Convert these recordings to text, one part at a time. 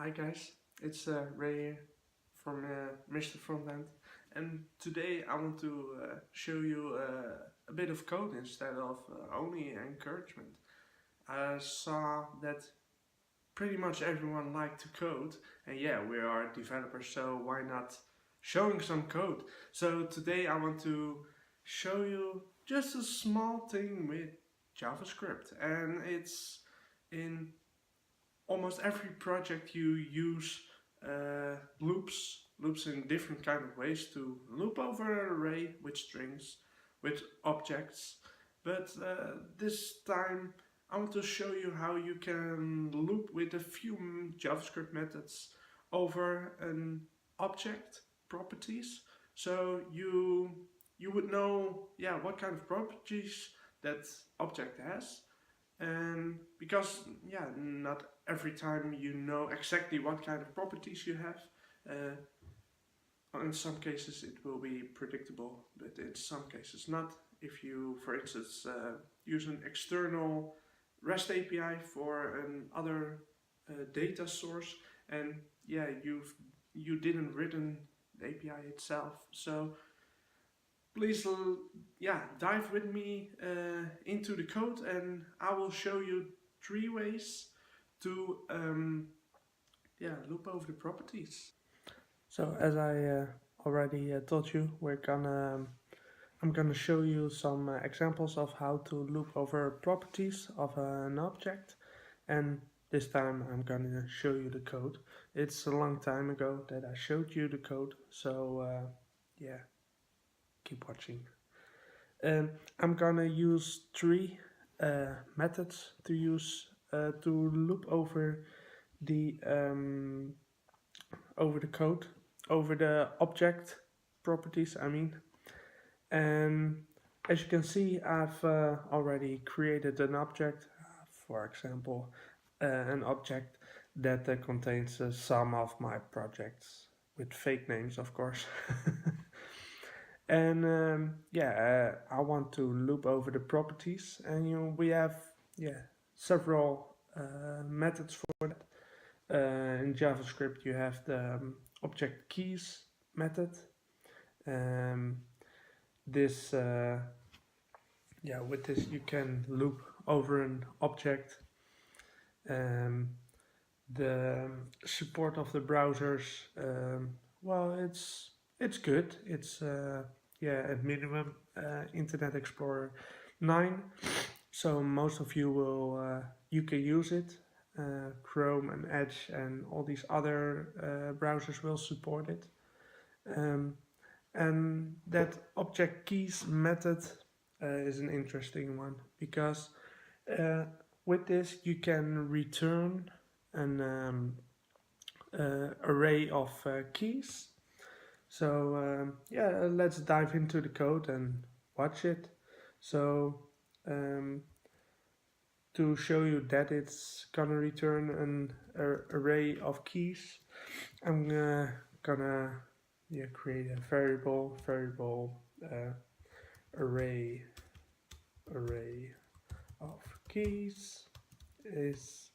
Hi guys, it's Ray here from Mr. Frontend, and today I want to show you a bit of code instead of only encouragement. I saw that pretty much everyone liked to code, and yeah, we are developers, so why not showing some code? So today I want to show you just a small thing with JavaScript, and it's in almost every project you use loops in different kind of ways to loop over an array with strings, with objects. But this time I want to show you how you can loop with a few JavaScript methods over an object properties. So you would know, yeah, what kind of properties that object has. And because, yeah, not every time you know exactly what kind of properties you have. In some cases it will be predictable, but in some cases not. If you, for instance, use an external REST API for another data source, and yeah, you didn't written the API itself, so please, yeah, dive with me into the code, and I will show you 3 ways to yeah, loop over the properties. So as I already told you, I'm gonna show you some examples of how to loop over properties of an object, and this time I'm gonna show you the code. It's a long time ago that I showed you the code, so yeah, keep watching. I'm gonna use 3 methods to use to loop over the code, over the object properties, I mean. And as you can see, I've already created an object, for example, an object that contains some of my projects, with fake names, of course. And yeah, I want to loop over the properties, and we have, yeah, several methods for that. In JavaScript you have the Object.keys method. This yeah, with this you can loop over an object. The support of the browsers, well, it's good. It's yeah, at minimum Internet Explorer 9, so most of you will you can use it. Chrome and Edge and all these other browsers will support it. And that Object.keys method is an interesting one, because with this you can return an array of keys. So yeah, let's dive into the code and watch it. So to show you that it's gonna return an array of keys, I'm gonna, yeah, create a variable array of keys is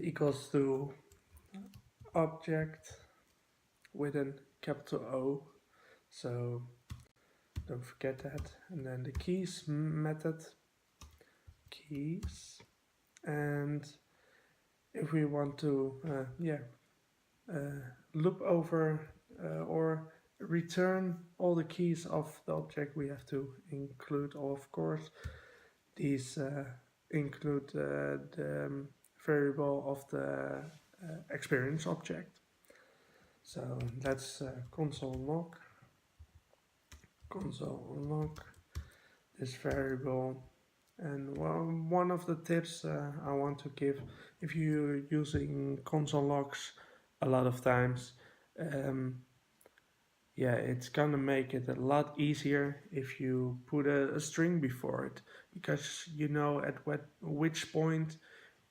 equals to object with a capital O, so don't forget that. And then the keys method, keys, and if we want to loop over or return all the keys of the object, we have to include, of course, these include the variable of the experience object. So let's console log this variable. And one of the tips I want to give, if you're using console logs a lot of times, yeah, it's gonna make it a lot easier if you put a string before it, because you know at which point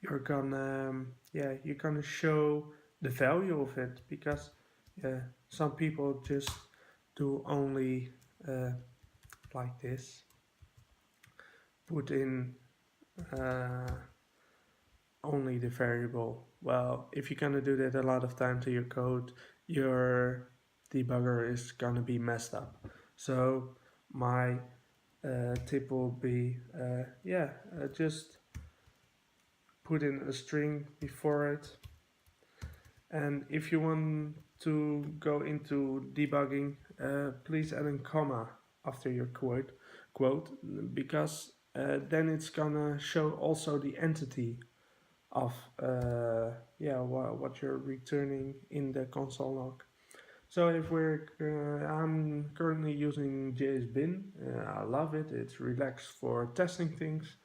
you're gonna show the value of it, because some people just do only like this, put in only the variable. Well, if you're gonna do that a lot of times in your code, your debugger is gonna be messed up. So my tip will be, just put in a string before it. And if you want to go into debugging, please add a comma after your quote, because then it's gonna show also the entity of what you're returning in the console log. So if I'm currently using JSBin. I love it. It's relaxed for testing things,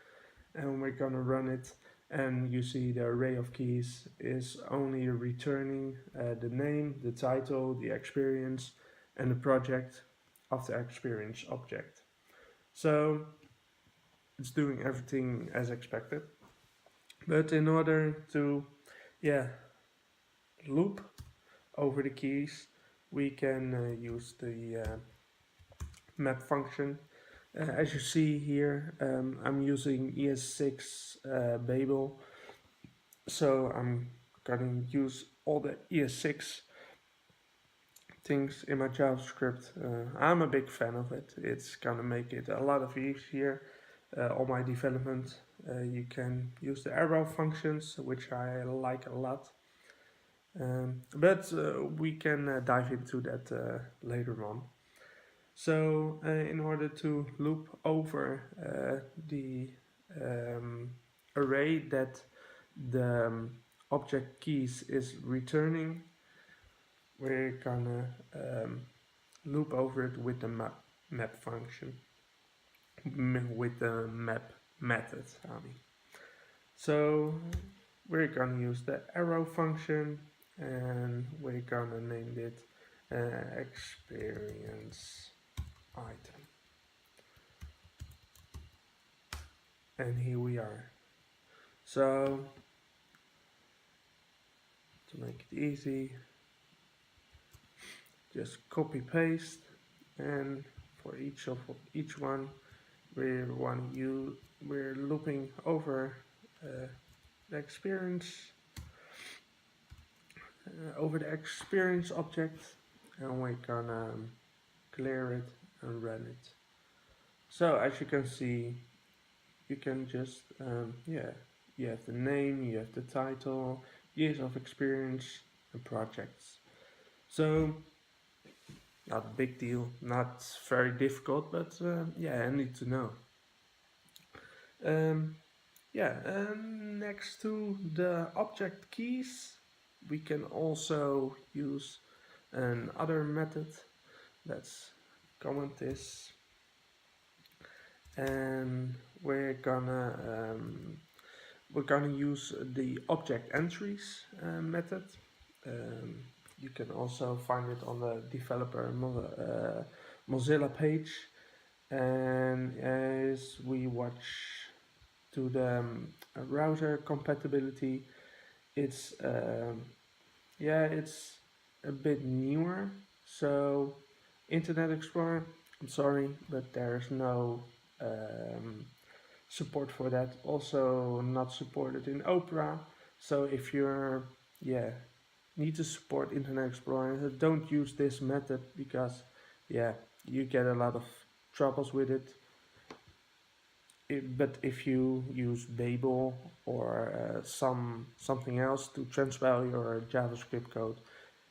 and we're gonna run it. And you see the array of keys is only returning the name, the title, the experience, and the project of the experience object. So it's doing everything as expected. But in order to, loop over the keys, we can use the map function. As you see here, I'm using ES6 Babel, so I'm gonna use all the ES6 things in my JavaScript. I'm a big fan of it. It's gonna make it a lot of easier. All my development, you can use the arrow functions, which I like a lot. But we can dive into that later on. So in order to loop over the array that the object keys is returning, we're gonna loop over it with the map function, with the map method. So we're gonna use the arrow function, and we're gonna name it experience item. And here we are. So to make it easy, just copy paste, and for each one we're looping over the experience object, and we're gonna clear it and run it. So as you can see, you can just you have the name, you have the title, years of experience, and projects. So not a big deal, not very difficult, but I need to know. Next to the object keys, we can also use another method. Let's comment this, and we're gonna use the Object.entries method. You can also find it on the developer Mozilla page. And as we watch to the router compatibility, it's it's a bit newer. So Internet Explorer, I'm sorry, but there's no support for that. Also not supported in Opera. So if you're need to support Internet Explorer, don't use this method, because you get a lot of troubles with it. But if you use Babel or something else to transpile your JavaScript code,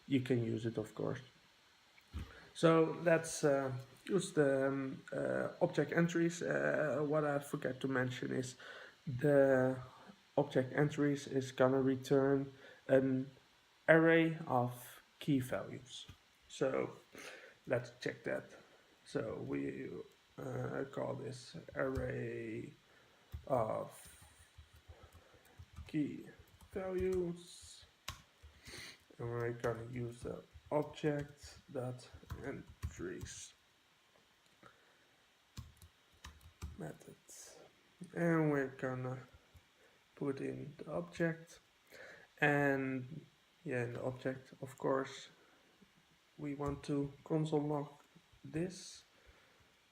you can use it, of course. So let's use the object entries. What I forgot to mention is the object entries is gonna return an array of key values. So let's check that. So we call this array of key values, and we're gonna use the Object.entries method, and we're gonna put in the object, and in the object, of course, we want to console log this,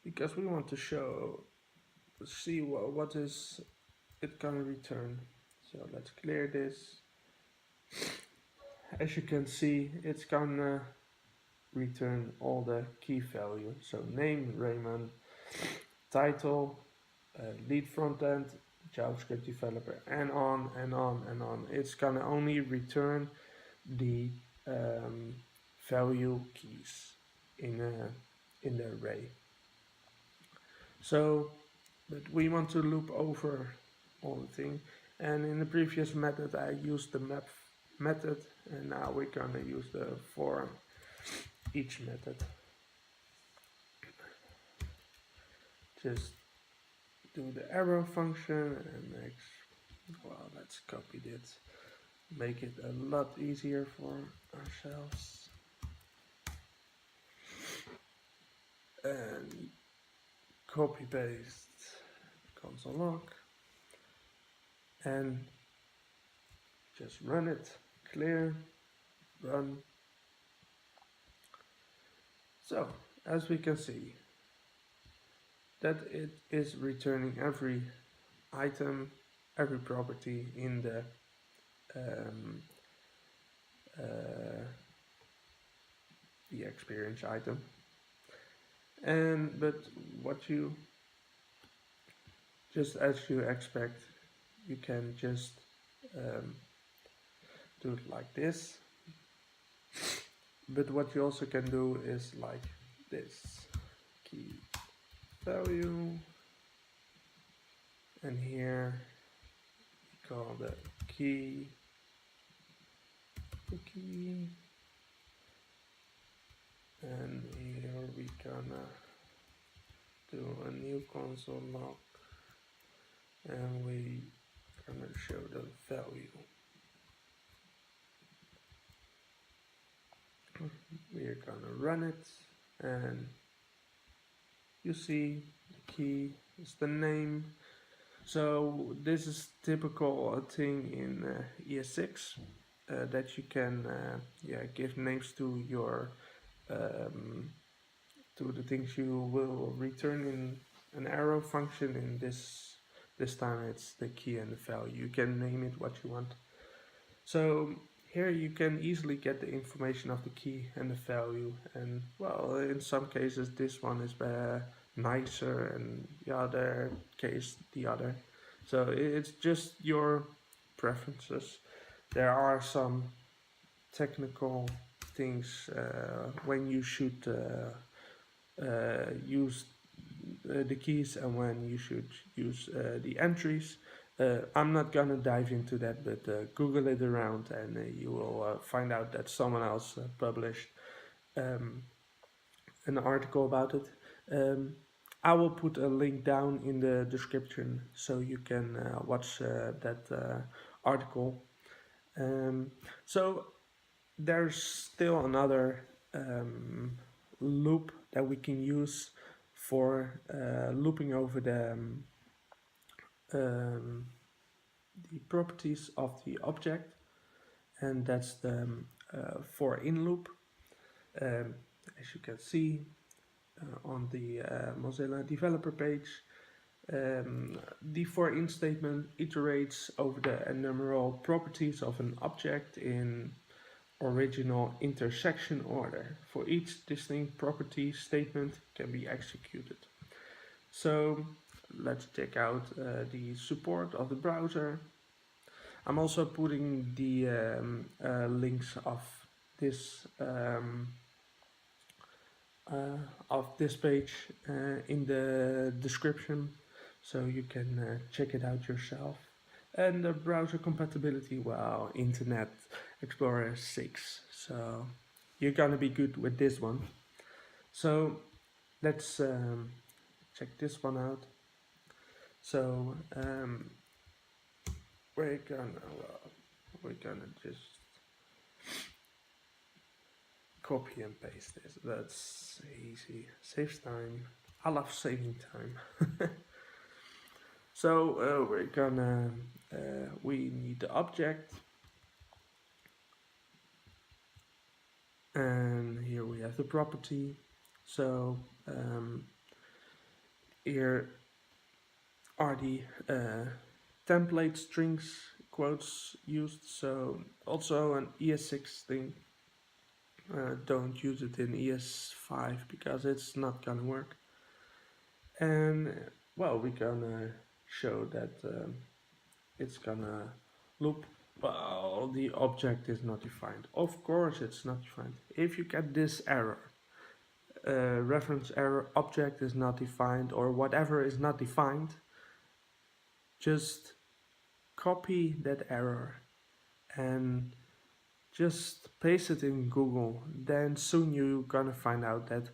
because we want to see what is it gonna return. So let's clear this. As you can see, it's gonna return all the key value. So name Raymond, title, lead frontend, JavaScript developer, and on and on and on. It's gonna only return the value keys in the array. So, but we want to loop over all the thing. And in the previous method, I used the map method, and now we're gonna use the for each method. Just do the arrow function and well, let's copy this, make it a lot easier for ourselves. And copy paste console log and just run it, clear, run. So as we can see, that it is returning every item, every property in the experience item. But what you, just as you expect, you can just do it like this. But what you also can do is like this, key value, and here we call the key, and here we gonna do a new console log, and we gonna show the value. We're gonna run it, and you see the key is the name. So this is typical thing in ES6 that you can give names to your to the things you will return in an arrow function. In this time it's the key and the value. You can name it what you want. So here you can easily get the information of the key and the value, and well, in some cases this one is nicer, and the other case the other. So it's just your preferences. There are some technical things when you should use the keys and when you should use the entries. I'm not gonna dive into that, but Google it around, and you will find out that someone else published an article about it. I will put a link down in the description so you can watch that article. So there's still another loop that we can use for looping over the properties of the object, and that's the for in loop. As you can see on the Mozilla developer page, the for in statement iterates over the enumerable properties of an object in original intersection order. For each distinct property, statement can be executed. So let's check out the support of the browser. I'm also putting the links of this page in the description, so you can check it out yourself. And the browser compatibility, well, Internet Explorer 6, so you're gonna be good with this one. So let's check this one out. So we're gonna just copy and paste this. That's easy, saves time. I love saving time. So we're gonna we need the object, and here we have the property. So here are the template strings quotes used. So also an ES6 thing. Don't use it in ES5 because it's not gonna work. And well, we're gonna show that it's gonna loop. Well, the object is not defined. Of course, it's not defined. If you get this error, reference error, object is not defined, or whatever is not defined, just copy that error and just paste it in Google. Then soon you're gonna find out that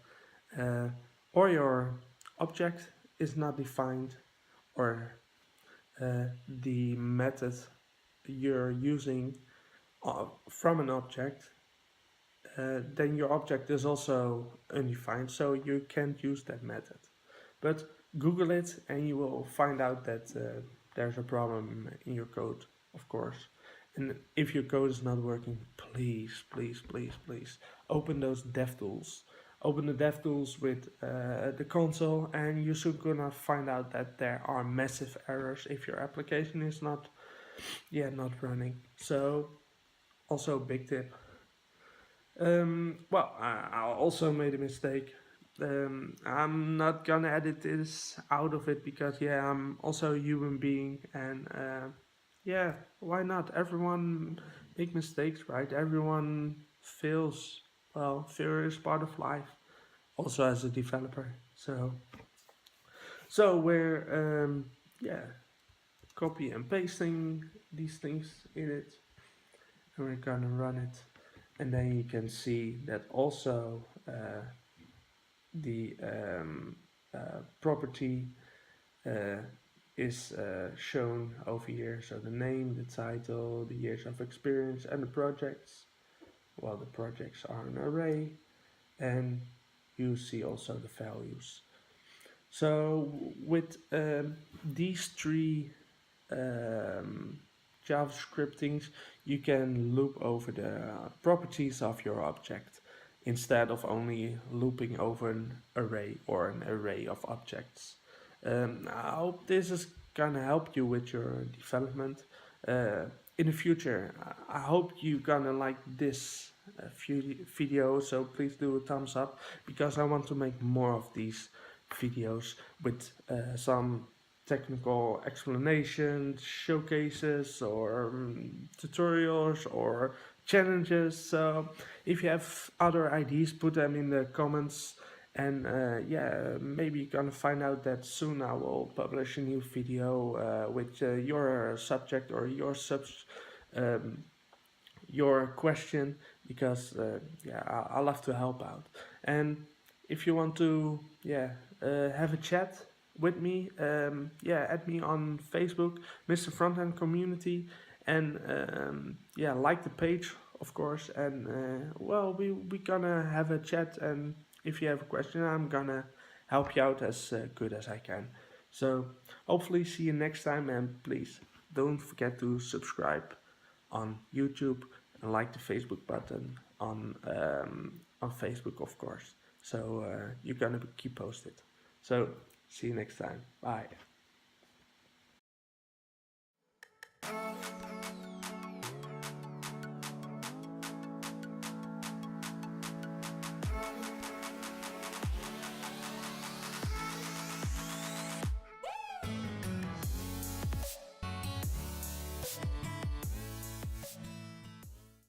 or your object is not defined, or the method you're using from an object, then your object is also undefined, so you can't use that method. But Google it and you will find out that there's a problem in your code, of course. And if your code is not working, please, please, please, please open those DevTools. Open the DevTools with the console, and you're soon gonna find out that there are massive errors if your application is not running. So also a big tip. Well, I also made a mistake. I'm not gonna edit this out of it because I'm also a human being, and why not? Everyone make mistakes, right? Everyone fails. Well, failure is part of life, also as a developer. So we're copy and pasting these things in it, and we're gonna run it, and then you can see that also the property is shown over here. So the name, the title, the years of experience, and the projects. Well, the projects are an array, and you see also the values. So with these three JavaScript things, you can loop over the properties of your object instead of only looping over an array or an array of objects. I hope this is gonna help you with your development in the future. I hope you're gonna like this video, so please do a thumbs up, because I want to make more of these videos with some technical explanations, showcases, or tutorials, or challenges. So if you have other ideas, put them in the comments, and maybe you're gonna find out that soon I will publish a new video with your subject or your question, because I love to help out. And if you want to have a chat with me, add me on Facebook, Mr. Frontend Community, and like the page, of course. And we gonna have a chat, and if you have a question, I'm gonna help you out as good as I can. So hopefully see you next time, and please don't forget to subscribe on YouTube and like the Facebook button on Facebook, of course. So you're gonna keep posted. So see you next time. Bye.